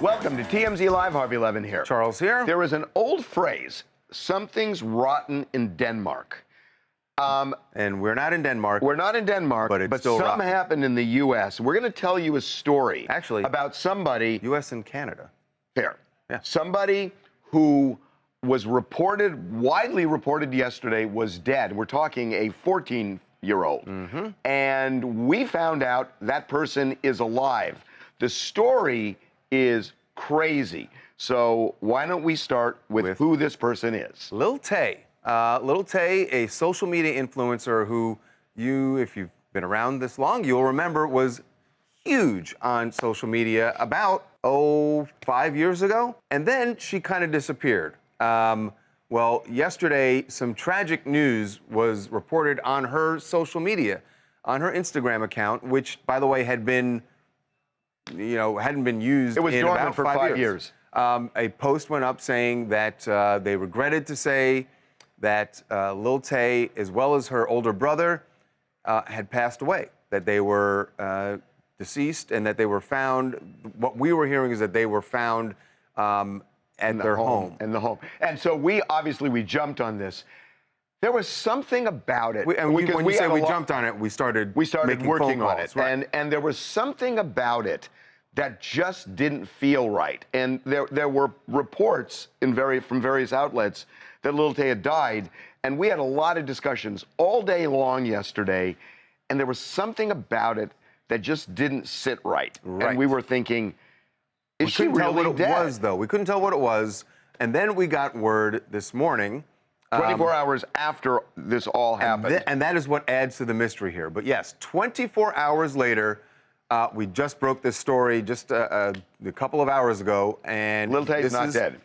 Welcome to TMZ Live. Harvey Levin here. Charles here. There is an old phrase, something's rotten in Denmark. And we're not in Denmark. We're not in Denmark, but still something rotten. happened in the U.S. We're going to tell you a story Actually, about somebody. U.S. and Canada. Fair. Yeah. Somebody who was widely reported yesterday, was dead. We're talking a 14-year-old. Mm-hmm. And we found out that person is alive. The story is crazy. So why don't we start with who this person is? Lil Tay. Lil Tay, a social media influencer who if you've been around this long, you'll remember was huge on social media about, 5 years ago. And then she kind of disappeared. Well, yesterday, some tragic news was reported on her social media, on her Instagram account, which, by the way, had been, hadn't been used in about dormant for 5 years. A post went up saying that they regretted to say that Lil Tay, as well as her older brother, had passed away, that they were deceased, and that they were found. What we were hearing is that they were found at their home. In the home. And so we jumped on this. There was something about it. When you say we jumped on it, we started making working phone on calls, it. right. And there was something about it that just didn't feel right. And there were reports from various outlets that Lil Tay had died. And we had a lot of discussions all day long yesterday. And there was something about it that just didn't sit right. And we were thinking, is she really dead? We couldn't tell what it was, though. We couldn't tell what it was. And then we got word this morning. 24 hours after this all happened. And that is what adds to the mystery here. But yes, 24 hours later, we just broke this story just a couple of hours ago. And Lil Tay's not dead.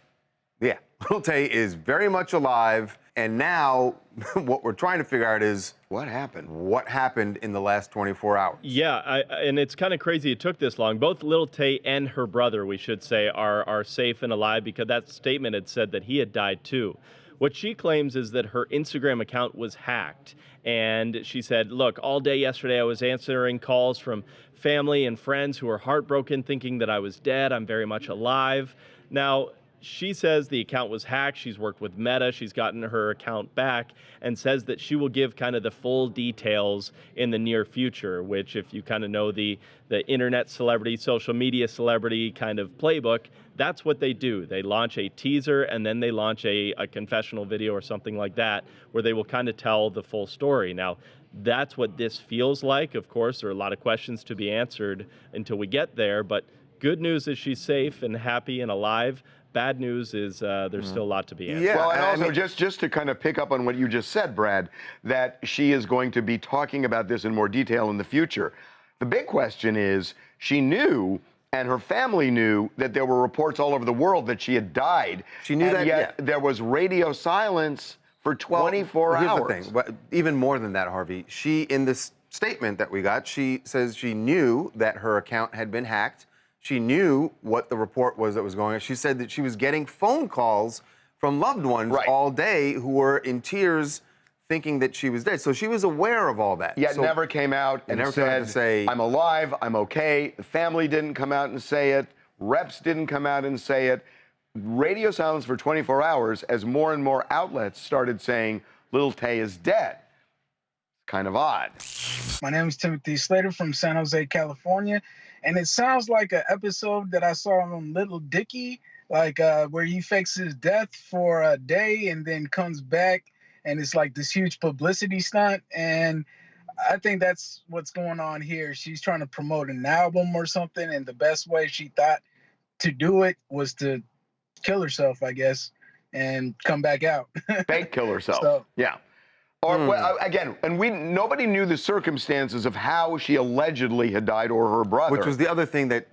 Yeah, Lil Tay is very much alive. And now what we're trying to figure out is what happened? What happened in the last 24 hours? Yeah, and it's kind of crazy it took this long. Both Lil Tay and her brother, we should say, are safe and alive, because that statement had said that he had died too. What she claims is that her Instagram account was hacked. And she said, look, all day yesterday I was answering calls from family and friends who were heartbroken, thinking that I was dead. I'm very much alive. Now, she says the account was hacked. She's worked with Meta. She's gotten her account back, and says that she will give kind of the full details in the near future, which, if you kind of know the internet celebrity, social media celebrity kind of playbook, that's what they do. They launch a teaser, and then they launch a confessional video or something like that, where they will kind of tell the full story. Now, that's what this feels like. Of course, there are a lot of questions to be answered until we get there, but good news is she's safe and happy and alive. Bad news is there's still a lot to be answered. Yeah, well, and also just to kind of pick up on what you just said, Brad, that she is going to be talking about this in more detail in the future. The big question is, she knew, and her family knew, that there were reports all over the world that she had died. She knew that, yet there was radio silence for 24 hours. Here's the thing. Even more than that, Harvey, she, in this statement that we got, she says she knew that her account had been hacked. She knew what the report was that was going on. She said that she was getting phone calls from loved ones all day who were in tears, thinking that she was dead. So she was aware of all that. Yet never came out and said, I'm alive, I'm okay. The family didn't come out and say it. Reps didn't come out and say it. Radio silence for 24 hours as more and more outlets started saying Lil Tay is dead. Kind of odd. My name is Timothy Slater from San Jose, California. And it sounds like an episode that I saw on Little Dicky, like where he fakes his death for a day and then comes back, and it's like this huge publicity stunt. And I think that's what's going on here. She's trying to promote an album or something, and the best way she thought to do it was to kill herself, I guess, and come back out. Fake kill herself. So, yeah. Or again, and nobody knew the circumstances of how she allegedly had died, or her brother. Which was the other thing that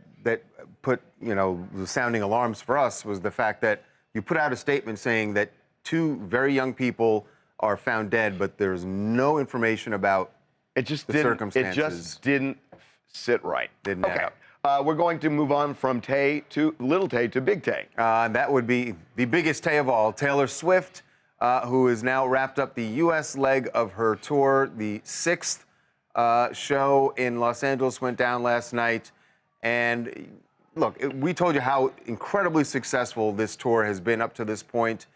put, the sounding alarms for us, was the fact that you put out a statement saying that 2 very young people are found dead, but there's no information about the circumstances. It just didn't sit right. Didn't add up. We're going to move on from Lil Tay to Big Tay. And that would be the biggest Tay of all, Taylor Swift, who has now wrapped up the U.S. leg of her tour. The 6th show in Los Angeles went down last night. And look, we told you how incredibly successful this tour has been up to this point,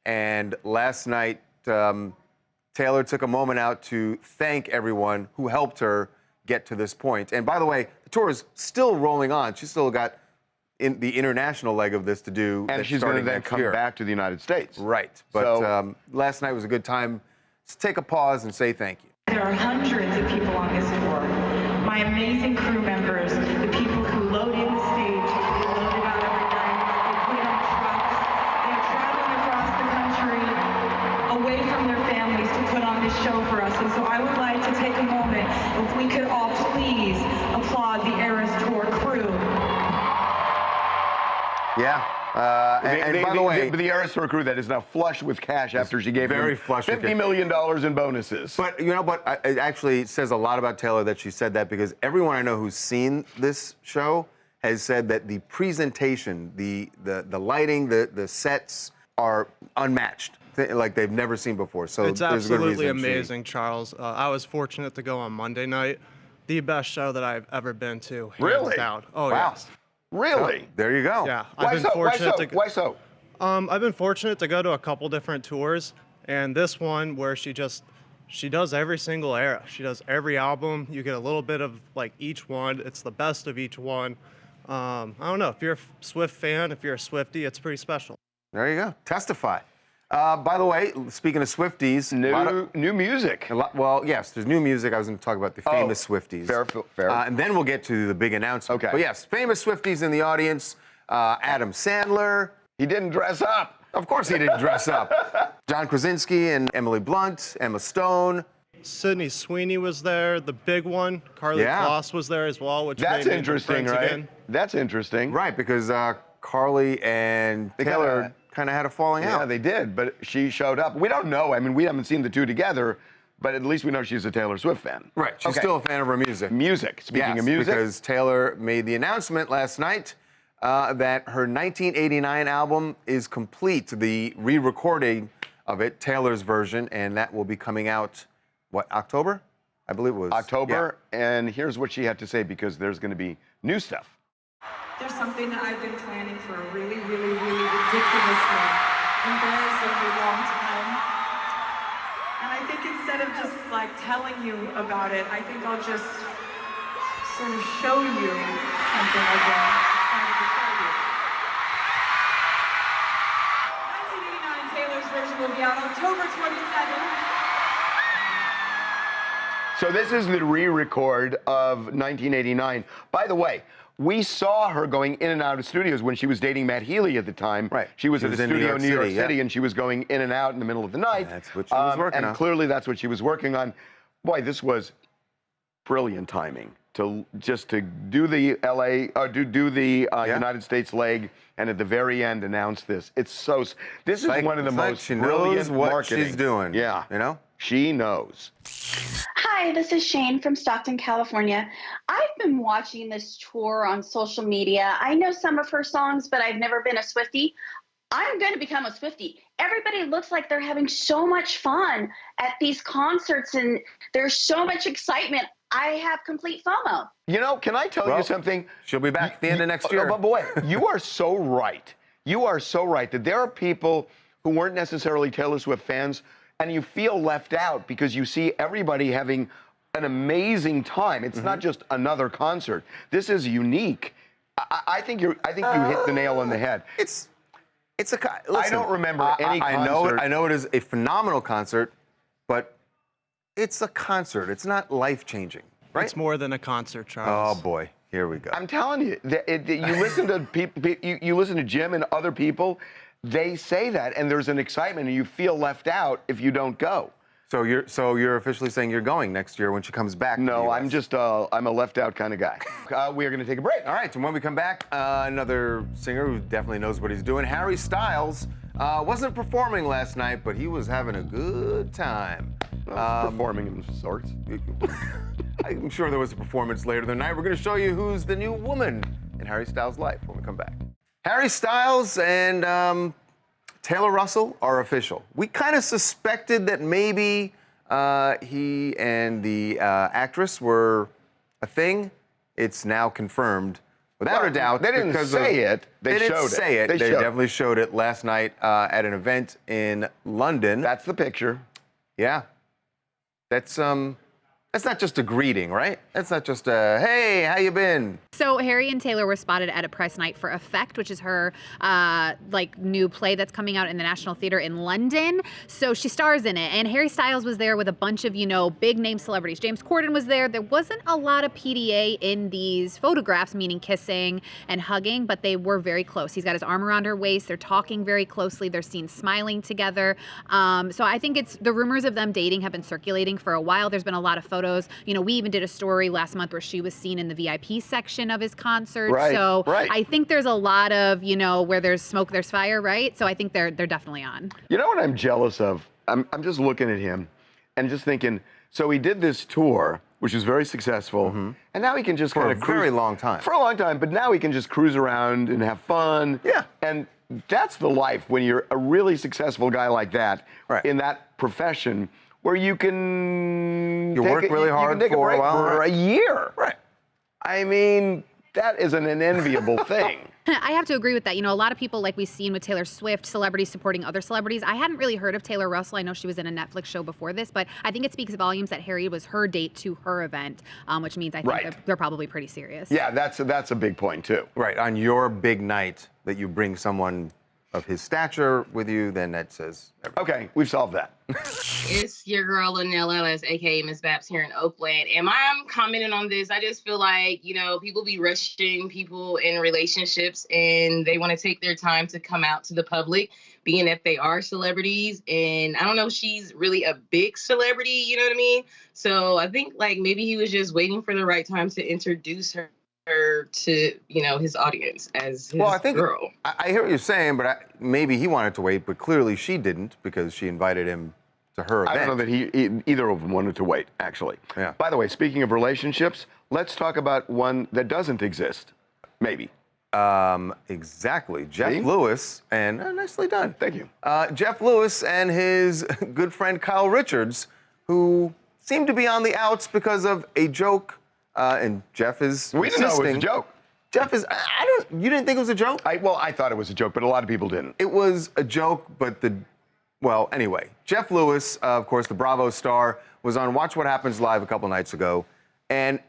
and last night Taylor took a moment out to thank everyone who helped her get to this point. And by the way, the tour is still rolling on. She's still got the international leg of this to do. And she's going to then come back to the United States. Right. But last night was a good time to take a pause and say thank you. There are hundreds of people on this tour. My amazing crew members, the people who load in the stage, they load it out every night, they put it on trucks, they're traveling across the country, away from their families to put on this show for us. And so I would like to take a moment, if we could all please applaud the Eras Tour crew. Yeah. And by the way, the Eras Tour crew that is now flush with cash after she gave very him flush with $50 million in bonuses. But you know, it actually says a lot about Taylor that she said that, because everyone I know who's seen this show has said that the presentation, the lighting, the sets are unmatched, like they've never seen before. So it's there's a good absolutely reason amazing, Charles. I was fortunate to go on Monday night, the best show that I've ever been to. Hands Really? down. Oh, Wow. yes. Really? There you go. Yeah. Why so? I've been fortunate to go to a couple different tours, and this one where she does every single era. She does every album. You get a little bit of like each one. It's the best of each one. I don't know. If you're a Swift fan, if you're a Swiftie, it's pretty special. There you go. Testify. By the way, speaking of Swifties, New music. Well, yes, there's new music. I was going to talk about the famous Swifties. Fair. And then we'll get to the big announcement. Okay. But yes, famous Swifties in the audience. Adam Sandler. He didn't dress up. Of course he didn't dress up. John Krasinski and Emily Blunt, Emma Stone. Sydney Sweeney was there, the big one. Carly Kloss was there as well, which That's made me interesting, friends right? again. That's interesting. Right, because Carly and Taylor kind of had a falling out. Yeah, they did, but she showed up. We don't know. I mean, we haven't seen the two together, but at least we know she's a Taylor Swift fan. Right, she's still a fan of her music. Music. Speaking of music. Because Taylor made the announcement last night that her 1989 album is complete, the re-recording of it, Taylor's version, and that will be coming out, what, October? I believe it was. October, and here's what she had to say, because there's going to be new stuff. There's something that I've been planning for a really, really, really ridiculously embarrassingly long time. And I think instead of just like telling you about it, I think I'll just sort of show you something I've been trying to tell you. 1989 Taylor's version will be out October 27th. So this is the re-record of 1989. By the way, we saw her going in and out of studios when she was dating Matt Healy at the time. Right. She was at a in studio in New York City, yeah. and she was going in and out in the middle of the night. That's what she was working on. And clearly that's what she was working on. Boy, this was brilliant timing to do the United States leg, and at the very end announce this. It's so. This is one of the most she brilliant knows what marketing. she's doing. Yeah. You know? She knows. Hi, this is Shane from Stockton, California. I've been watching this tour on social media. I know some of her songs, but I've never been a Swiftie. I'm going to become a Swiftie. Everybody looks like they're having so much fun at these concerts, and there's so much excitement. I have complete FOMO. You know, can I tell you something? She'll be back at the end of next year. But boy, you are so right. You are so right that there are people who weren't necessarily Taylor Swift fans, and you feel left out because you see everybody having an amazing time. It's not just another concert. This is unique. I think you hit the nail on the head. Listen, I don't remember any concert. I know it is a phenomenal concert, but it's a concert. It's not life-changing, right? It's more than a concert, Charles. Oh boy, here we go. I'm telling you, you listen to people, you listen to Jim and other people. They say that, and there's an excitement, and you feel left out if you don't go. So you're officially saying you're going next year when she comes back? No, I'm just I'm a left out kind of guy. We are going to take a break. All right, and when we come back, another singer who definitely knows what he's doing, Harry Styles, wasn't performing last night, but he was having a good time. Performing in sorts. I'm sure there was a performance later the night. We're going to show you who's the new woman in Harry Styles' life when we come back. Harry Styles and Taylor Russell are official. We kind of suspected that maybe he and the actress were a thing. It's now confirmed without a doubt. They didn't say it. They showed it. Say it. They showed definitely showed it last night at an event in London. That's the picture. Yeah. That's not just a greeting, right? That's not just a, hey, how you been? So Harry and Taylor were spotted at a press night for Effect, which is her new play that's coming out in the National Theatre in London. So she stars in it. And Harry Styles was there with a bunch of, big name celebrities. James Corden was there. There wasn't a lot of PDA in these photographs, meaning kissing and hugging, but they were very close. He's got his arm around her waist. They're talking very closely. They're seen smiling together. So I think the rumors of them dating have been circulating for a while. There's been a lot of photos. We even did a story last month where she was seen in the VIP section of his concert. Right, so right. I think there's a lot of, where there's smoke, there's fire, right? So I think they're definitely on. You know what I'm jealous of? I'm just looking at him and just thinking, so he did this tour, which was very successful, and now he can just kind of cruise. For a very long time. For a long time, but now he can just cruise around and have fun. Yeah. And that's the life when you're a really successful guy like that, right, in that profession, where you can work really hard you can take for a break a while, for a year. Right. I mean, that isn't an enviable thing. I have to agree with that. A lot of people, like we've seen with Taylor Swift, celebrities supporting other celebrities. I hadn't really heard of Taylor Russell. I know she was in a Netflix show before this, but I think it speaks volumes that Harry was her date to her event, which means I think they're probably pretty serious. Yeah, that's a big point, too. Right. On your big night that you bring someone of his stature with you, then that says everything. Okay, we've solved that. It's your girl, Lanelle Ellis, aka Miss Babs here in Oakland. And I'm commenting on this. I just feel like, people be rushing people in relationships and they want to take their time to come out to the public, being that they are celebrities. And I don't know if she's really a big celebrity, you know what I mean? So I think maybe he was just waiting for the right time to introduce her to his audience as his girl. I hear what you're saying, but maybe he wanted to wait, but clearly she didn't because she invited him to her event. I don't know that either of them wanted to wait, actually. Yeah. By the way, speaking of relationships, let's talk about one that doesn't exist. Maybe. Exactly. Jeff Lewis, and nicely done. Thank you. Jeff Lewis and his good friend Kyle Richards, who seem to be on the outs because of a joke. And Jeff is We didn't know it was a joke. Jeff is, you didn't think it was a joke? I thought it was a joke, but a lot of people didn't. It was a joke, but anyway, Jeff Lewis, of course, the Bravo star, was on Watch What Happens Live a couple nights ago, and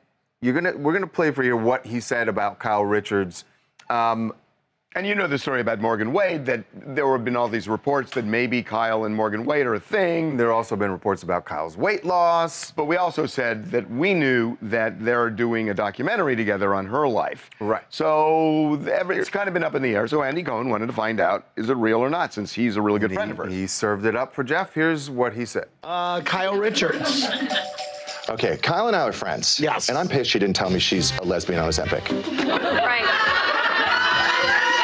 we're gonna play for you what he said about Kyle Richards. And you know the story about Morgan Wade, that there have been all these reports that maybe Kyle and Morgan Wade are a thing. There have also been reports about Kyle's weight loss. But we also said that we knew that they're doing a documentary together on her life. Right. So it's kind of been up in the air. So Andy Cohen wanted to find out, is it real or not, since he's a really good friend of hers. He served it up for Jeff. Here's what he said. Kyle Richards. Okay, Kyle and I are friends. Yes. And I'm pissed she didn't tell me she's a lesbian on Ozempic. Right.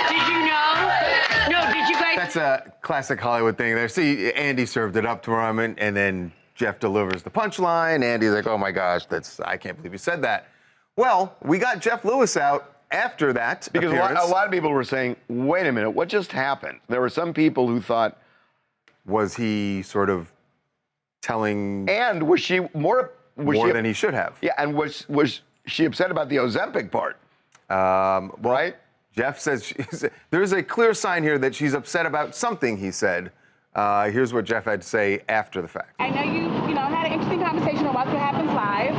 Did you know? No, did you guys? That's a classic Hollywood thing there. See, Andy served it up to him, and then Jeff delivers the punchline. Andy's like, oh my gosh, I can't believe you said that. Well, we got Jeff Lewis out after that because a lot of people were saying, wait a minute, what just happened? There were some people who thought, was he sort of telling? And was she more than he should have? Yeah, and was she upset about the Ozempic part? Right? Jeff says there's a clear sign here that she's upset about something he said. Here's what Jeff had to say after the fact. I know you had an interesting conversation on Watch What Happens Live.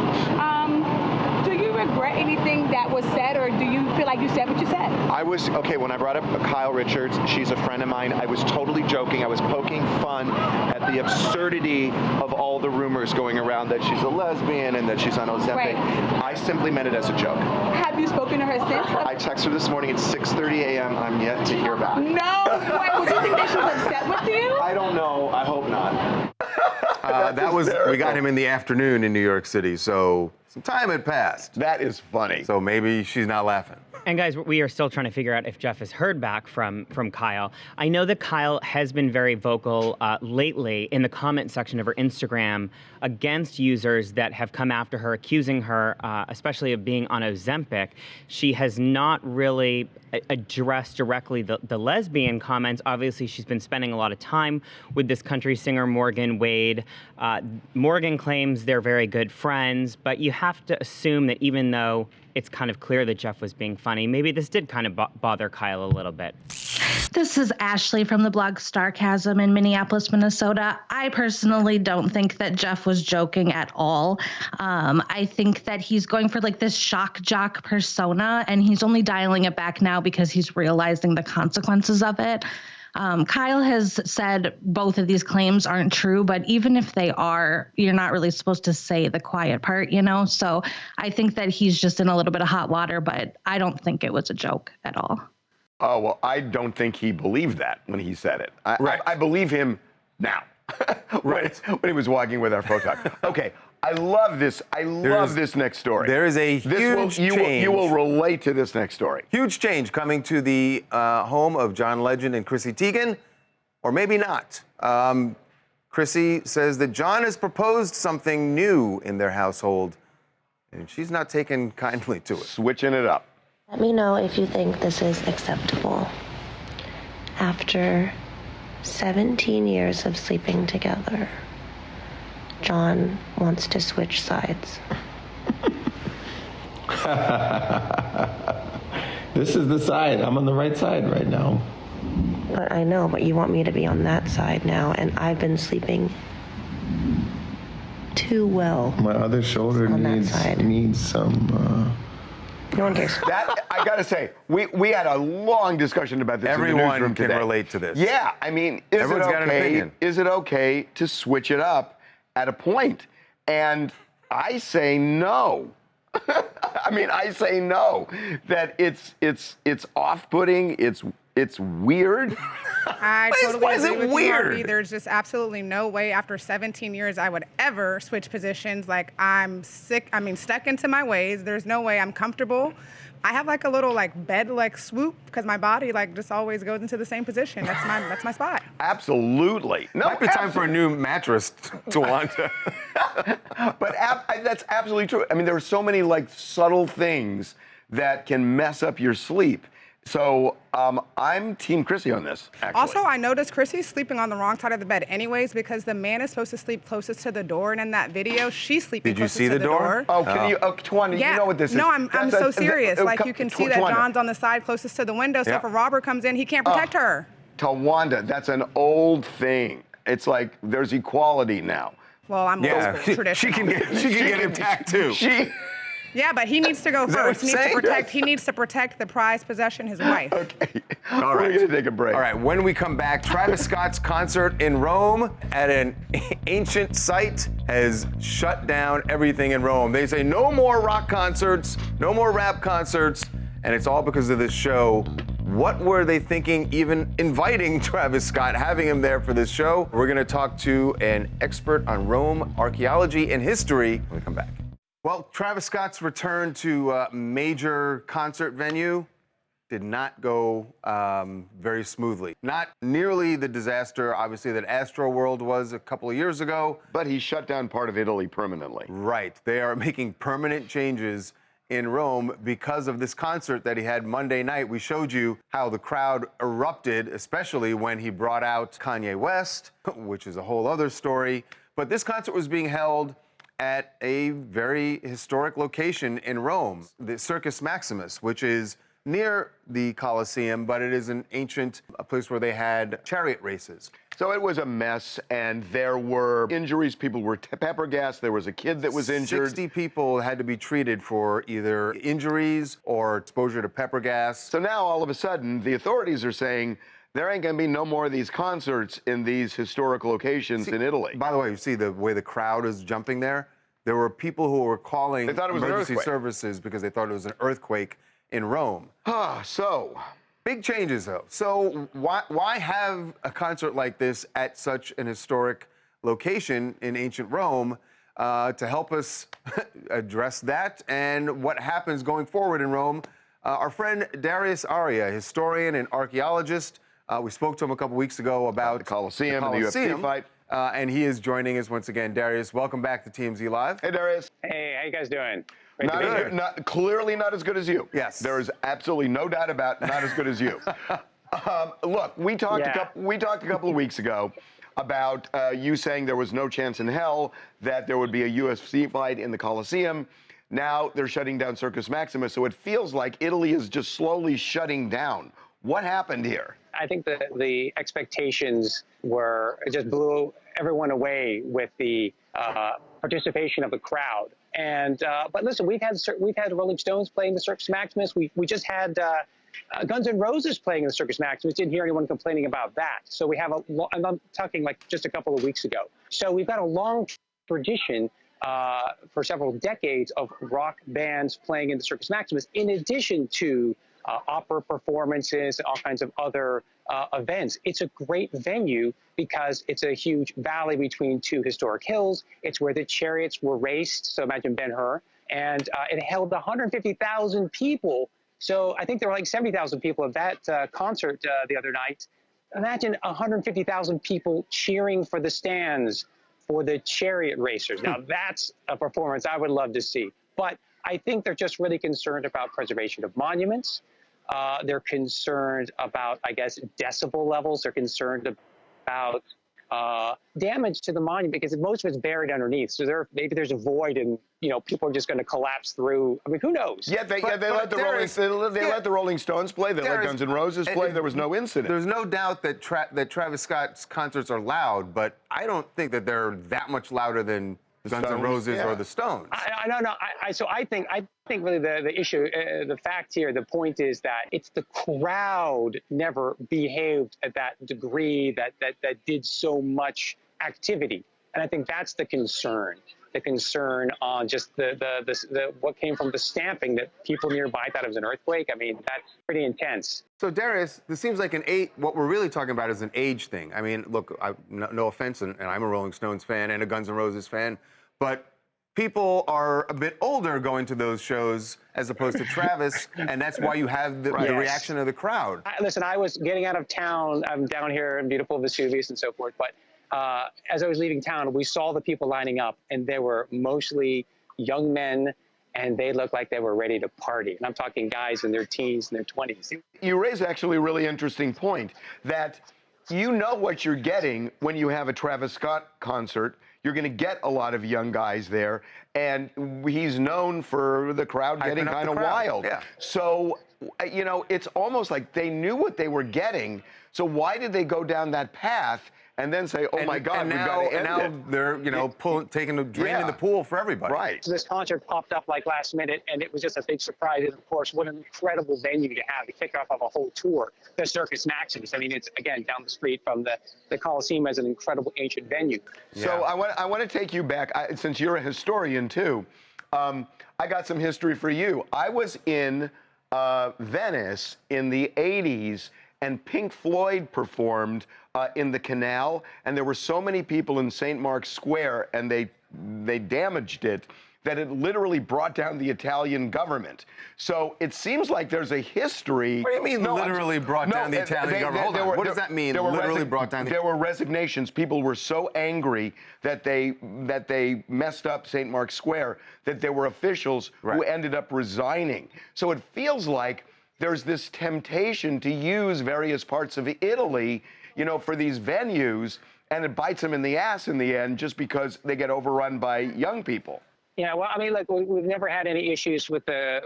Do you regret anything that was said, or do you feel like you said what you said? When I brought up Kyle Richards, she's a friend of mine. I was totally joking. I was poking fun at the absurdity of all the rumors going around that she's a lesbian and that she's on Ozempic. Right. I simply meant it as a joke. Have you spoken to her since? I texted her this morning at 6:30 a.m. I'm yet to hear back. No way. Would you think that she was upset with you? I don't know. I hope not. We got him in the afternoon in New York City, so some time had passed. That is funny. So maybe she's not laughing. And guys, we are still trying to figure out if Jeff has heard back from Kyle. I know that Kyle has been very vocal lately in the comment section of her Instagram against users that have come after her, accusing her, especially of being on Ozempic. She has not really addressed directly the lesbian comments. Obviously, she's been spending a lot of time with this country singer, Morgan Wade. Morgan claims they're very good friends, but you have to assume that even though it's kind of clear that Jeff was being funny, maybe this did kind of bother Kyle a little bit. This is Ashley from the blog Starcasm in Minneapolis, Minnesota. I personally don't think that Jeff was joking at all. I think that he's going for like this shock jock persona, and he's only dialing it back now because he's realizing the consequences of it. Kyle has said both of these claims aren't true, but even if they are, you're not really supposed to say the quiet part, you know? So I think that he's just in a little bit of hot water, but I don't think it was a joke at all. Oh, well, I don't think he believed that when he said it. I believe him now. when he was walking with our photog. Okay, I love this. I love this next story. There is a huge change. You will relate to this next story. Huge change coming to the home of John Legend and Chrissy Teigen, or maybe not. Chrissy says that John has proposed something new in their household, and she's not taking kindly to it. Switching it up. Let me know if you think this is acceptable. After 17 years of sleeping together, John wants to switch sides. This is the side. I'm on the right side right now. But I know, but you want me to be on that side now, and I've been sleeping too well. My other shoulder needs some. No one cares. That, I gotta say, we had a long discussion about this. Everyone in the newsroom can today. relate to this. Yeah, I mean, Everyone's got an opinion. Is it okay to switch it up at a point? And I say no. I mean, I say no. That it's off-putting. It's weird. I totally why is agree it with you, Harvey. weird? There's just absolutely no way after 17 years I would ever switch positions. Like, I'm sick. I mean, stuck into my ways. There's no way I'm comfortable. I have like a little like bed like swoop because my body like just always goes into the same position. That's my spot. Absolutely. No, Might be time for a new mattress, Tawanda. But that's absolutely true. I mean, there are so many like subtle things that can mess up your sleep. So I'm Team Chrissy on this, actually. Also, I noticed Chrissy's sleeping on the wrong side of the bed anyways because the man is supposed to sleep closest to the door, and in that video, she's sleeping Did you closest see to the door? Oh, can you, Tawanda, Yeah. you know what this is? No, I'm so serious. Like, you can see that Tawanda. John's on the side closest to the window, so Yeah. if a robber comes in, he can't protect her. Tawanda, that's an old thing. It's like there's equality now. Well, I'm old school, traditional. She can get attacked too. Yeah, but he needs to go Is that first. what you're saying? He needs to protect the prized possession, his wife. Okay. All right. We're gonna take a break. All right, when we come back, Travis Scott's concert in Rome at an ancient site has shut down everything in Rome. They say no more rock concerts, no more rap concerts, and it's all because of this show. What were they thinking even inviting Travis Scott, having him there for this show? We're gonna talk to an expert on Rome archaeology and history when we come back. Well, Travis Scott's return to a major concert venue did not go very smoothly. Not nearly the disaster, obviously, that Astroworld was a couple of years ago. But he shut down part of Italy permanently. Right. They are making permanent changes in Rome because of this concert that he had Monday night. We showed you how the crowd erupted, especially when he brought out Kanye West, which is a whole other story. But this concert was being held at a very historic location in Rome, the Circus Maximus, which is near the Colosseum, but it is an ancient place where they had chariot races. So it was a mess, and there were injuries. People were pepper gassed. There was a kid that was injured. 60 people had to be treated for either injuries or exposure to pepper gas. So now, all of a sudden, the authorities are saying there ain't gonna be no more of these concerts in these historic locations in Italy. By the way, you see the way the crowd is jumping there? There were people who were calling They thought it was an emergency earthquake. services because they thought it was an earthquake in Rome. So big changes, though. So why have a concert like this at such an historic location in ancient Rome? To help us address that and what happens going forward in Rome, our friend Darius Arya, historian and archaeologist, we spoke to him a couple weeks ago about the Colosseum and the UFC fight. And he is joining us once again. Darius, welcome back to TMZ Live. Hey, Darius. Hey, how you guys doing? Clearly not as good as you. Yes. There is absolutely no doubt about not as good as you. Look, we talked a couple of weeks ago about you saying there was no chance in hell that there would be a UFC fight in the Colosseum. Now they're shutting down Circus Maximus. So it feels like Italy is just slowly shutting down. What happened here? I think the expectations were, it just blew everyone away with the participation of the crowd. And but listen, we've had Rolling Stones playing the Circus Maximus. We just had Guns N' Roses playing in the Circus Maximus. Didn't hear anyone complaining about that. So we have and I'm talking like just a couple of weeks ago. So we've got a long tradition for several decades of rock bands playing in the Circus Maximus, in addition to opera performances, all kinds of other events. It's a great venue because it's a huge valley between two historic hills. It's where the chariots were raced, so imagine Ben-Hur, and it held 150,000 people. So I think there were like 70,000 people at that concert the other night. Imagine 150,000 people cheering for the stands for the chariot racers. Now that's a performance I would love to see. But I think they're just really concerned about preservation of monuments. They're concerned about, I guess, decibel levels. They're concerned about damage to the monument because most of it's buried underneath. So maybe there's a void and, people are just going to collapse through. I mean, who knows? Yeah, they let the Rolling Stones play. They let Guns N' Roses play. There was no incident. There's no doubt that Travis Scott's concerts are loud, but I don't think that they're that much louder than Guns N' Roses or the Stones. I don't know. I think really the issue, the fact here, the point is that it's the crowd never behaved at that degree that did so much activity, and I think that's the concern. The concern on just the what came from the stamping that people nearby thought it was an earthquake. I mean, that's pretty intense. So Darius, this seems like what we're really talking about is an age thing. I mean, look, no offense, and I'm a Rolling Stones fan and a Guns N' Roses fan, but people are a bit older going to those shows as opposed to Travis, and that's why you have the reaction of the crowd. Listen, I was getting out of town. I'm down here in beautiful Vesuvius and so forth, but as I was leaving town, we saw the people lining up, and they were mostly young men, and they looked like they were ready to party. And I'm talking guys in their teens and their 20s. You raise actually a really interesting point that you know what you're getting when you have a Travis Scott concert. You're going to get a lot of young guys there, and he's known for the crowd getting kind of wild. Yeah. So, it's almost like they knew what they were getting. So why did they go down that path and then say, "Oh my God, we've got to end it"? And now they're, taking a drain in the pool for everybody. Right. So this concert popped up like last minute, and it was just a big surprise. And of course, what an incredible venue to have, the kickoff of a whole tour, the Circus Maximus. I mean, it's again down the street from the Coliseum as an incredible ancient venue. Yeah. So I want to take you back, since you're a historian too. I got some history for you. I was in Venice in the 80s, and Pink Floyd performed in the canal, and there were so many people in St. Mark's Square, and they damaged it, that it literally brought down the Italian government. So it seems like there's a history. What do you mean literally brought down the Italian government? Hold on, what does that mean, literally brought down the... There were resignations. People were so angry that they messed up St. Mark's Square that there were officials who ended up resigning. So it feels like there's this temptation to use various parts of Italy, for these venues, and it bites them in the ass in the end just because they get overrun by young people. Yeah, well, I mean, look, we've never had any issues with the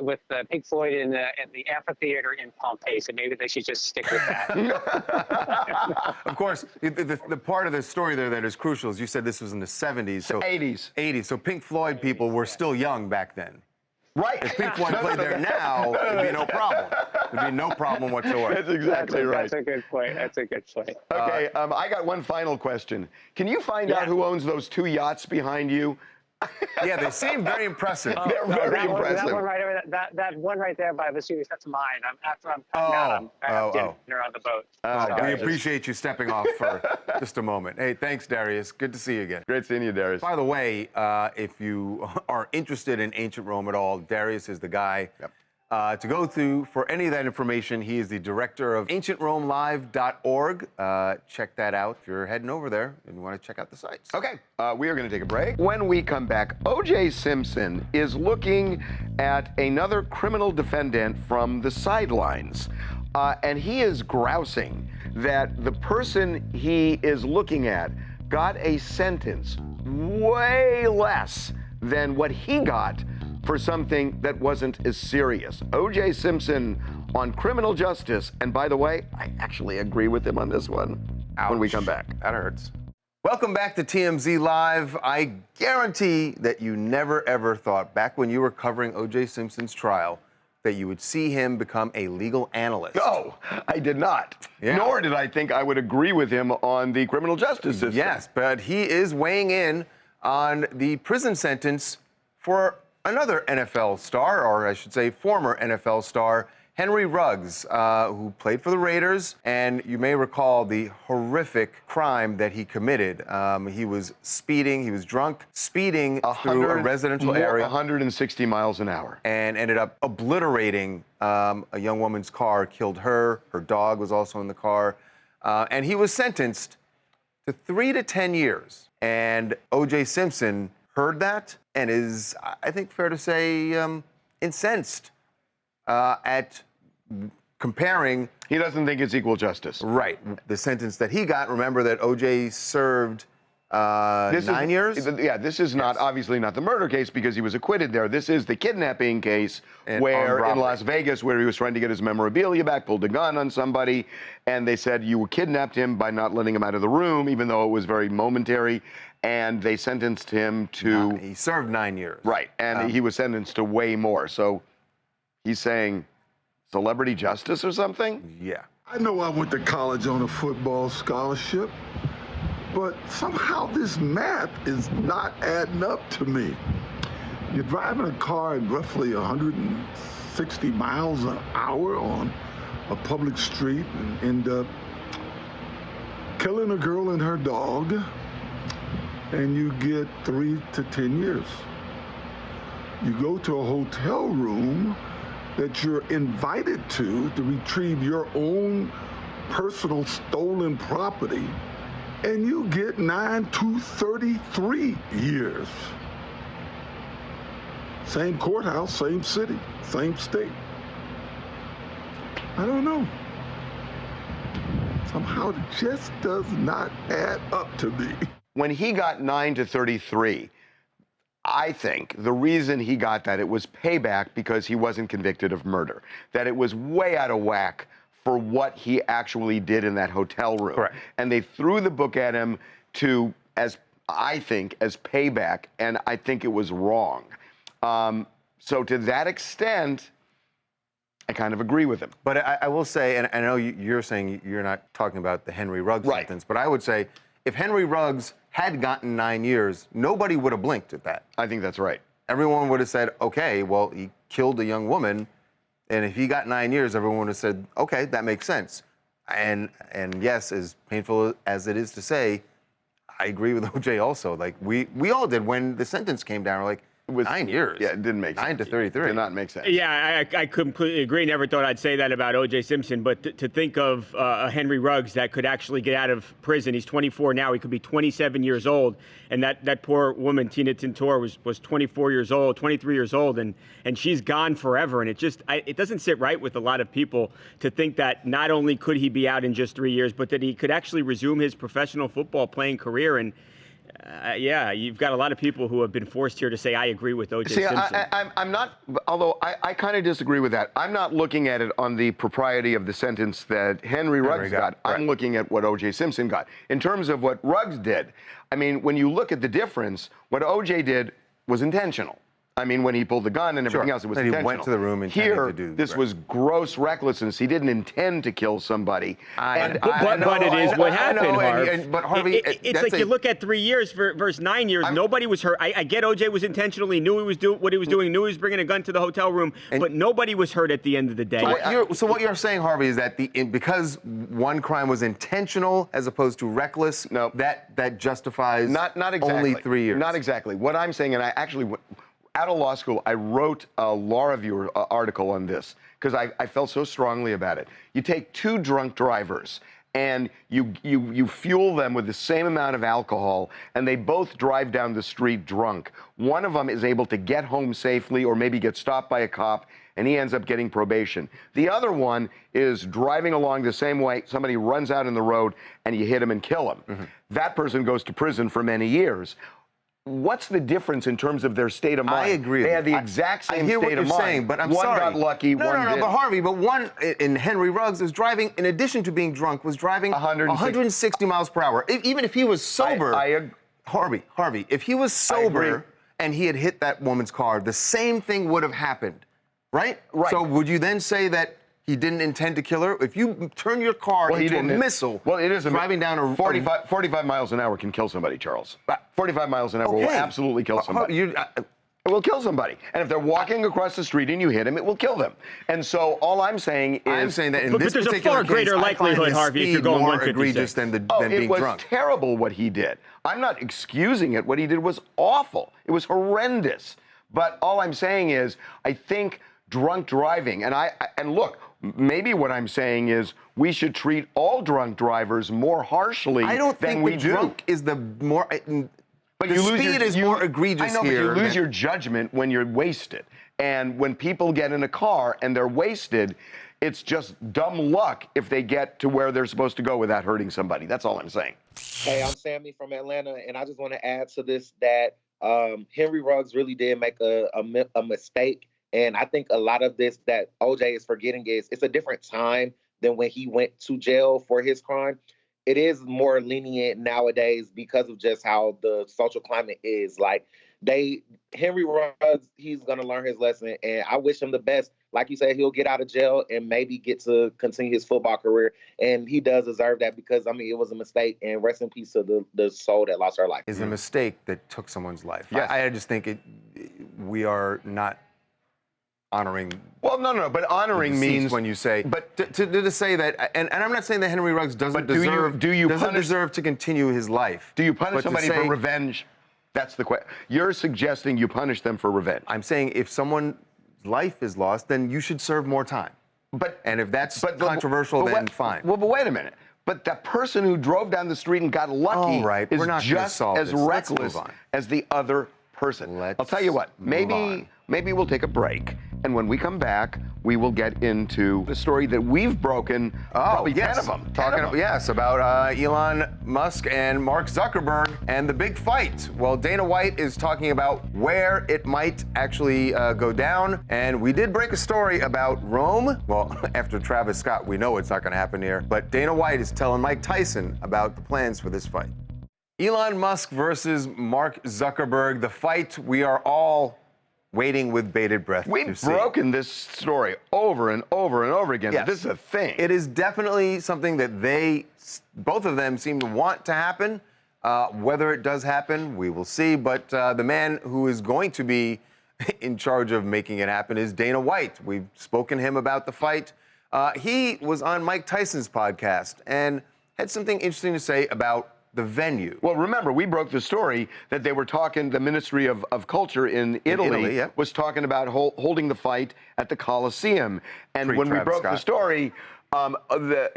Pink Floyd in the amphitheater in Pompeii, so maybe they should just stick with that. Of course, the part of the story there that is crucial is you said this was in the 70s. So 80s. 80s. So Pink Floyd people were still young back then. Right. If Pink Floyd played there now, it'd be no problem. There'd be no problem whatsoever. That's exactly right. That's a good point. That's a good point. Okay, I got one final question. Can you find out who owns those 2 yachts behind you? Yeah, they seem very impressive. They're very impressive. That one right over that one right there by Vesuvius, that's mine. After I'm cutting out, I have dinner on the boat. We appreciate you stepping off for just a moment. Hey, thanks, Darius. Good to see you again. Great seeing you, Darius. By the way, if you are interested in ancient Rome at all, Darius is the guy to go to for any of that information. He is the director of ancientromelive.org. Check that out if you're heading over there and you want to check out the sites. Okay, we are going to take a break. When we come back, O.J. Simpson is looking at another criminal defendant from the sidelines. And he is grousing that the person he is looking at got a sentence way less than what he got for something that wasn't as serious. O.J. Simpson on criminal justice, and by the way, I actually agree with him on this one. When we come back. That hurts. Welcome back to TMZ Live. I guarantee that you never ever thought, back when you were covering O.J. Simpson's trial, that you would see him become a legal analyst. No, I did not. Yeah. Nor did I think I would agree with him on the criminal justice system. Yes, but he is weighing in on the prison sentence for another NFL star, or I should say former NFL star, Henry Ruggs, who played for the Raiders, and you may recall the horrific crime that he committed. He was speeding, he was drunk, speeding through a residential area. 160 miles an hour. And ended up obliterating a young woman's car, killed her. Her dog was also in the car. And he was sentenced to 3 to 10 years. And O.J. Simpson heard that and is, I think, fair to say, incensed at comparing. He doesn't think it's equal justice. Right. The sentence that he got, remember that O.J. served 9 years? Yeah, this is not, obviously not the murder case because he was acquitted there. This is the kidnapping case where in Las Vegas, where he was trying to get his memorabilia back, pulled a gun on somebody, and they said you kidnapped him by not letting him out of the room, even though it was very momentary, and they sentenced him to... He served 9 years. Right, and he was sentenced to way more. So he's saying celebrity justice or something? Yeah. I know I went to college on a football scholarship, but somehow this math is not adding up to me. You're driving a car at roughly 160 miles an hour on a public street and end up killing a girl and her dog, and you get 3 to 10 years. You go to a hotel room that you're invited to retrieve your own personal stolen property, and you get 9 to 33 years. Same courthouse, same city, same state. I don't know. Somehow it just does not add up to me. When he got 9 to 33, I think the reason he got that, it was payback because he wasn't convicted of murder. That it was way out of whack for what he actually did in that hotel room. Correct. And they threw the book at him to, as I think, as payback, and I think it was wrong. So to that extent, I kind of agree with him. But I will say, and I know you're saying you're not talking about the Henry Ruggs sentence, but I would say if Henry Ruggs had gotten 9 years, nobody would have blinked at that. I think that's right. Everyone would have said, okay, well, he killed a young woman, and if he got 9 years, everyone would have said, okay, that makes sense. And yes, as painful as it is to say, I agree with O.J. also. Like, we all did when the sentence came down. We're like, it was 9 years. Yeah, it didn't make sense. 9 to 33. Did not make sense. Yeah, I completely agree. Never thought I'd say that about O.J. Simpson, but to think of a Henry Ruggs that could actually get out of prison. He's 24 now. He could be 27 years old. And that poor woman, Tina Tintor, was 24 years old, 23 years old, and she's gone forever. And it doesn't sit right with a lot of people to think that not only could he be out in just 3 years, but that he could actually resume his professional football playing career. And yeah, you've got a lot of people who have been forced here to say, I agree with O.J. Simpson. I'm not, although I kind of disagree with that. I'm not looking at it on the propriety of the sentence that Henry Ruggs got. I'm looking at what O.J. Simpson got. In terms of what Ruggs did, I mean, when you look at the difference, what O.J. did was intentional. I mean, when he pulled the gun and everything else, it was and intentional. He went to the room intending to do. This was gross recklessness. He didn't intend to kill somebody. But it is what happened, Harv. But Harvey, it's like you look at 3 years versus 9 years. Nobody was hurt. I get O.J. was intentional. He knew he was doing what he was doing. Knew he was bringing a gun to the hotel room. But nobody was hurt at the end of the day. So what you're saying, Harvey, is that because one crime was intentional as opposed to reckless, that justifies not exactly. only 3 years. Not exactly. What I'm saying, and I actually out of law school, I wrote a law review article on this because I felt so strongly about it. You take two drunk drivers and you fuel them with the same amount of alcohol, and they both drive down the street drunk. One of them is able to get home safely or maybe get stopped by a cop, and he ends up getting probation. The other one is driving along the same way. Somebody runs out in the road, and you hit him and kill him. That person goes to prison for many years. what's the difference in terms of their state of mind? I agree. They had the exact same state of mind. I hear what you're saying, but I'm one sorry. One got lucky, no, one no, didn't. but Harvey, but one in Henry Ruggs was driving, in addition to being drunk, was driving 160 miles per hour. Even if he was sober, Harvey, if he was sober and he had hit that woman's car, the same thing would have happened, right? Right. So would you then say that he didn't intend to kill her? If you turn your car into a missile, it is driving down a 45 miles an hour can kill somebody, Charles. 45 miles an hour will absolutely kill somebody. It will kill somebody. And if they're walking across the street and you hit them, it will kill them. And so all I'm saying is... I'm saying that in this there's particular a far greater case, likelihood, Harvey, if you're going more 156. egregious than being drunk. It was terrible what he did. I'm not excusing it. What he did was awful. It was horrendous. But all I'm saying is, I think drunk driving, and look, maybe what I'm saying is we should treat all drunk drivers more harshly than we do. I don't think the drunk is the more... But the speed is more egregious here. I know, here. but you lose your judgment when you're wasted. And when people get in a car and they're wasted, it's just dumb luck if they get to where they're supposed to go without hurting somebody. That's all I'm saying. Hey, I'm Sammy from Atlanta, and I just want to add to this that Henry Ruggs really did make a mistake. And I think a lot of this that OJ is forgetting is it's a different time than when he went to jail for his crime. It is more lenient nowadays because of just how the social climate is. Like Henry Ruggs, he's gonna learn his lesson, and I wish him the best. Like you said, he'll get out of jail and maybe get to continue his football career, and he does deserve that because it was a mistake. And rest in peace to the soul that lost her life. Is a mistake that took someone's life. Yes. I just think we are not honoring. Well, no, but honoring means when you say. But to say that, and I'm not saying that Henry Ruggs doesn't deserve to continue his life. Do you punish somebody for revenge? That's the question. You're suggesting you punish them for revenge. I'm saying if someone's life is lost, then you should serve more time. And if that's controversial, then fine. Well, but wait a minute. But the person who drove down the street and got lucky is just as reckless as the other person. I'll tell you what. Maybe we'll take a break. And when we come back, we will get into the story that we've broken. Probably 10 of them. About Elon Musk and Mark Zuckerberg and the big fight. Well, Dana White is talking about where it might actually go down. And we did break a story about Rome. Well, after Travis Scott, we know it's not going to happen here. But Dana White is telling Mike Tyson about the plans for this fight. Elon Musk versus Mark Zuckerberg. The fight we are all waiting with bated breath. We've broken this story over and over and over again. Yes. This is a thing. It is definitely something that both of them seem to want to happen. Whether it does happen, we will see. But the man who is going to be in charge of making it happen is Dana White. We've spoken to him about the fight. He was on Mike Tyson's podcast and had something interesting to say about the venue. Well, remember, we broke the story that they were talking, the Ministry of Culture in Italy was talking about holding the fight at the Coliseum. And when we broke the story,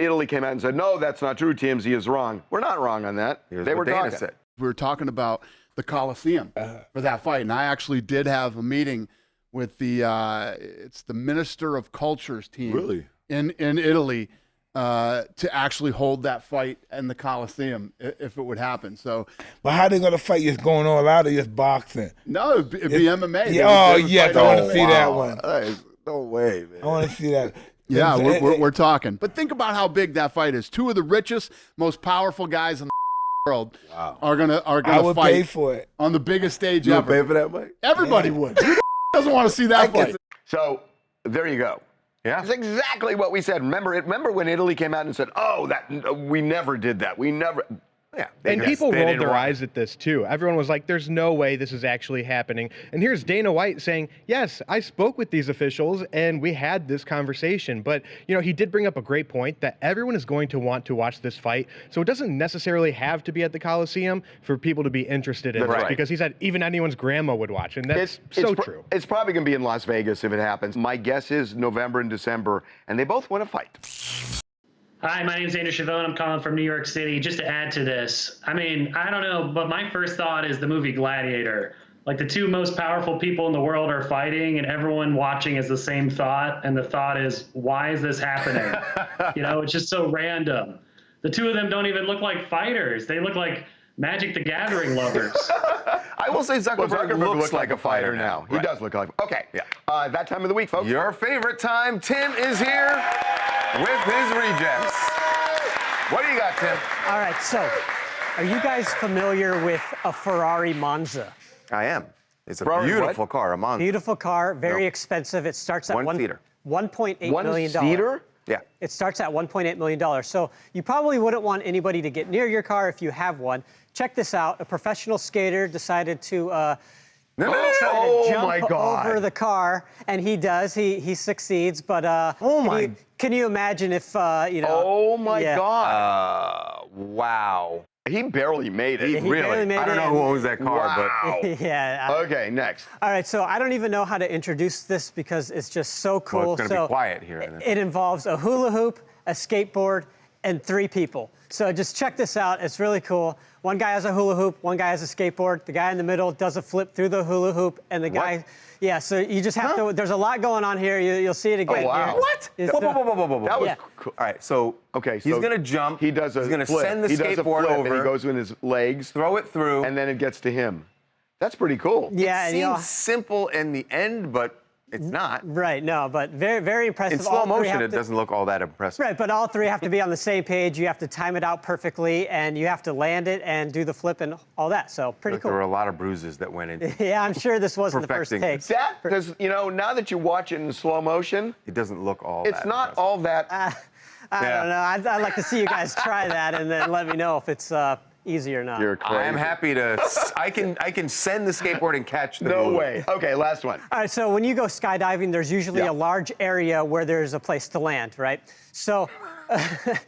Italy came out and said, no, that's not true. TMZ is wrong. We're not wrong on that. They were talking. We were talking about the Coliseum for that fight. And I actually did have a meeting with it's the Minister of Culture's team in Italy. To actually hold that fight in the Coliseum if it would happen. So, but how they gonna fight? Just going all out or just boxing? No, it'd be MMA. Yeah, I want to see that one. No way, man. I want to see that. Yeah, we're talking. But think about how big that fight is. Two of the richest, most powerful guys in the world are gonna I would fight pay for it on the biggest stage you ever. Would pay for that, Mike? Everybody would. Who doesn't want to see that fight? So there you go. Yeah, it's exactly what we said. Remember when Italy came out and said, "Oh, we never did that. We never." Yeah, and people rolled their eyes at this too. Everyone was like, "There's no way this is actually happening." And here's Dana White saying, "Yes, I spoke with these officials and we had this conversation." But he did bring up a great point that everyone is going to want to watch this fight. So it doesn't necessarily have to be at the Coliseum for people to be interested in this, because he said even anyone's grandma would watch, and that's true. It's probably going to be in Las Vegas if it happens. My guess is November and December, and they both want to fight. Hi, my name is Andrew Chavon. I'm calling from New York City. Just to add to this, I mean, I don't know, but my first thought is the movie Gladiator. Like the two most powerful people in the world are fighting and everyone watching is the same thought. And the thought is, why is this happening? It's just so random. The two of them don't even look like fighters. They look like Magic the Gathering lovers. I will say Zuckerberg looks like a fighter now. He does look like. Okay. Yeah. That time of the week, folks. Your favorite time. Tim is here with his rejects. What do you got, Tim? All right, so are you guys familiar with a Ferrari Monza? I am. It's a Ferrari beautiful car, a Monza. Beautiful car, very expensive. It starts at One-seater. $1.8 million. One-seater? Yeah. It starts at $1.8 million. So you probably wouldn't want anybody to get near your car if you have one. Check this out. A professional skater decided to jump over the car, and he does. He succeeds, but can you imagine if you know? Oh my God! Wow. He barely made it. He barely made I don't know who owns that car, Wow. but yeah. Okay, next. All right, so I don't even know how to introduce this because it's just so cool. Well, it's going to be quiet here. It involves a hula hoop, a skateboard, and 3 people. So just check this out. It's really cool. One guy has a hula hoop, one guy has a skateboard. The guy in the middle does a flip through the hula hoop, and the guy, yeah. So you just have to. There's a lot going on here. You'll see it again. Oh, wow. Here. What? Whoa. That was cool. All right, so he's going to jump. He does a He's going to flip. send the he does a skateboard flip, over. And he goes in his legs. Throw it through. And then it gets to him. That's pretty cool. Yeah, it seems simple in the end, but it's not. Right, no, but very, very impressive. In slow motion, it doesn't look all that impressive. Right, but all 3 have to be on the same page. You have to time it out perfectly, and you have to land it and do the flip and all that. So pretty cool. There were a lot of bruises that went into yeah, I'm sure this wasn't the first take. That does, now that you watch it in slow motion, it doesn't look all. It's not all that. I don't know. I'd like to see you guys try that and then let me know if it's easy or not. You're crazy. I am happy to. I can send the skateboard and catch the. No way. Okay, last one. All right, so when you go skydiving, there's usually a large area where there's a place to land, right? So.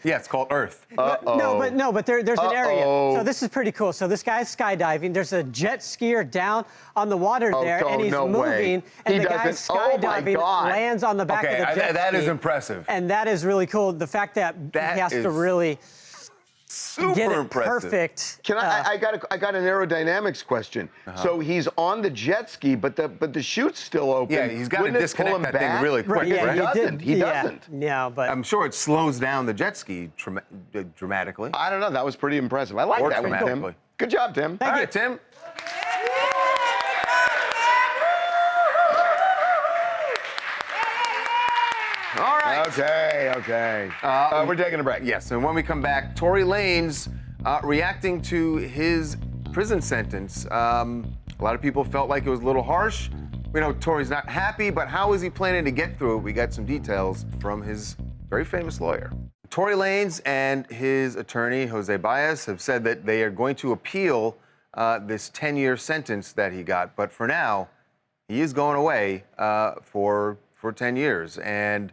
Yeah, it's called Earth. No, but there's an area. So this is pretty cool. So this guy's skydiving. There's a jet skier down on the water there, and he's moving. And the guy skydiving lands on the back of the jet ski. That is impressive. And that is really cool. The fact that he has to really get it perfect. Can I got an aerodynamics question. So he's on the jet ski, but the chute's still open. Yeah, he's got to Wouldn't it disconnect pull him that back? thing really quick. Right? He doesn't. Yeah, but I'm sure it slows down the jet ski dramatically. I don't know. That was pretty impressive. I like that one, Tim. Good job, Tim. All right, Tim. All right. Okay. We're taking a break. Yes, and when we come back, Tory Lanez reacting to his prison sentence. A lot of people felt like it was a little harsh. We know Tory's not happy, but how is he planning to get through it? We got some details from his very famous lawyer. Tory Lanez and his attorney, Jose Baez, have said that they are going to appeal this 10-year sentence that he got. But for now, he is going away for 10 years. And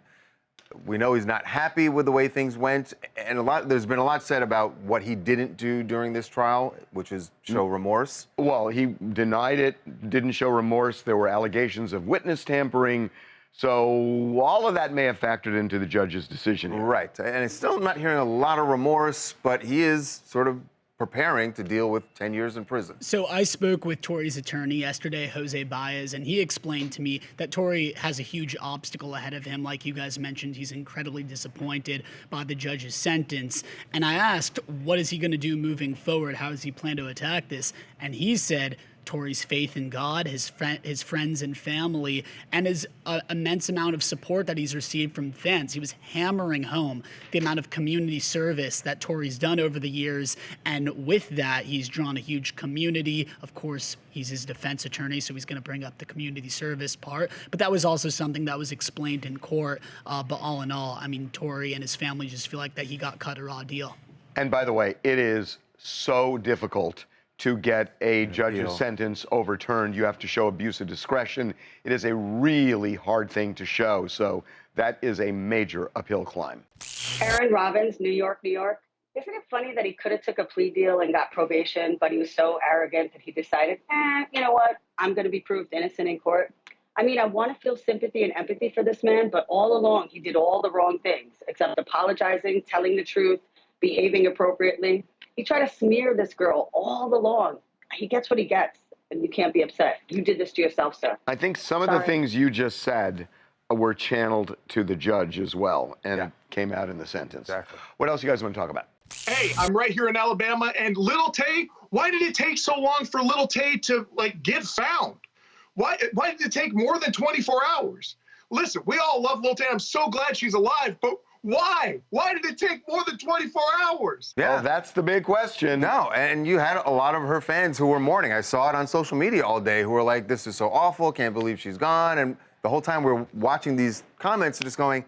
we know he's not happy with the way things went, and there's been a lot said about what he didn't do during this trial, which is show remorse. Well, he denied it, didn't show remorse. There were allegations of witness tampering. So all of that may have factored into the judge's decision here. Right, and it's still not hearing a lot of remorse, but he is sort of preparing to deal with 10 years in prison. So I spoke with Tory's attorney yesterday, Jose Baez, and he explained to me that Tory has a huge obstacle ahead of him. Like you guys mentioned, he's incredibly disappointed by the judge's sentence. And I asked, what is he going to do moving forward? How does he plan to attack this? And he said, Tory's faith in God, his friends and family, and his immense amount of support that he's received from fans. He was hammering home the amount of community service that Tory's done over the years, and with that, he's drawn a huge community. Of course, he's his defense attorney, so he's going to bring up the community service part, but that was also something that was explained in court. But all in all, I mean, Tory and his family just feel like that he got cut a raw deal. And by the way, it is so difficult to get a judge's sentence overturned. You have to show abuse of discretion. It is a really hard thing to show. So that is a major uphill climb. Aaron Robbins, New York, New York. Isn't it funny that he could have took a plea deal and got probation, but he was so arrogant that he decided, you know what? I'm going to be proved innocent in court. I mean, I want to feel sympathy and empathy for this man, but all along he did all the wrong things, except apologizing, telling the truth, behaving appropriately. He tried to smear this girl all along. He gets what he gets, and you can't be upset. You did this to yourself, sir. I think some of the things you just said were channeled to the judge as well, and came out in the sentence. Exactly. What else you guys want to talk about? Hey, I'm right here in Alabama, and Lil Tay, why did it take so long for Lil Tay to, get found? Why did it take more than 24 hours? Listen, we all love Lil Tay. I'm so glad she's alive, but why? Why did it take more than 24 hours? Yeah, that's the big question. No, and you had a lot of her fans who were mourning. I saw it on social media all day who were like, this is so awful, can't believe she's gone. And the whole time we're watching these comments, just going, I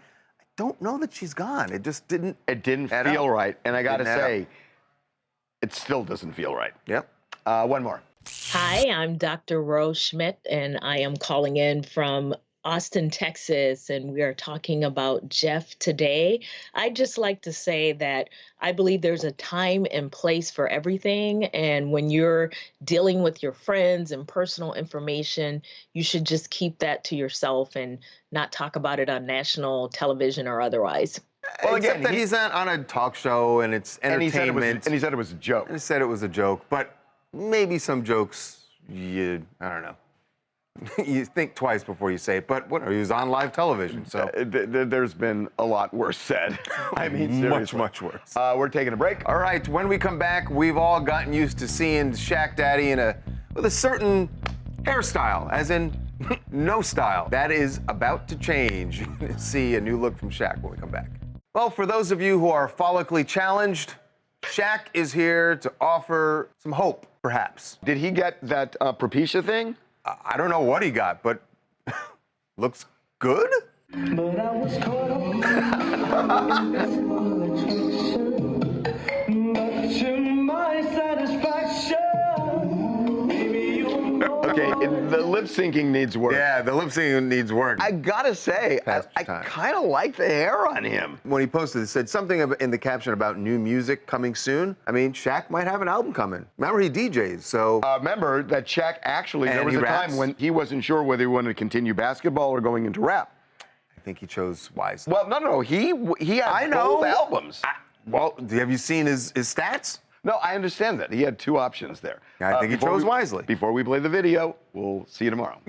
don't know that she's gone. It just didn't. It didn't feel right. And I got to say, it still doesn't feel right. Yep. One more. Hi, I'm Dr. Rose Schmidt, and I am calling in from Austin, Texas, and we are talking about Jeff today. I'd just like to say that I believe there's a time and place for everything, and when you're dealing with your friends and personal information, you should just keep that to yourself and not talk about it on national television or otherwise. Well, except that he's on a talk show and it's entertainment. And he said it was a joke. And he said it was a joke, but maybe some jokes, I don't know. You think twice before you say it, but whatever, he was on live television, so. There's been a lot worse said. I mean, much worse. We're taking a break. All right, when we come back, we've all gotten used to seeing Shaq Daddy with a certain hairstyle, as in no style. That is about to change. You're gonna see a new look from Shaq when we come back. Well, for those of you who are follically challenged, Shaq is here to offer some hope, perhaps. Did he get that Propecia thing? I don't know what he got, but looks good? But I was caught up but to my satisfaction. Okay, the lip syncing needs work. Yeah, the lip syncing needs work. I gotta say, I kind of like the hair on him. When he posted it, said something in the caption about new music coming soon. I mean, Shaq might have an album coming. Remember, he DJs, so. Remember that Shaq actually, there was a raps. time when he wasn't sure whether he wanted to continue basketball or going into rap. I think he chose wisely. Well, no, he had both albums. Have you seen his stats? No, I understand that. He had two options there. I think he chose wisely. Before we play the video, we'll see you tomorrow.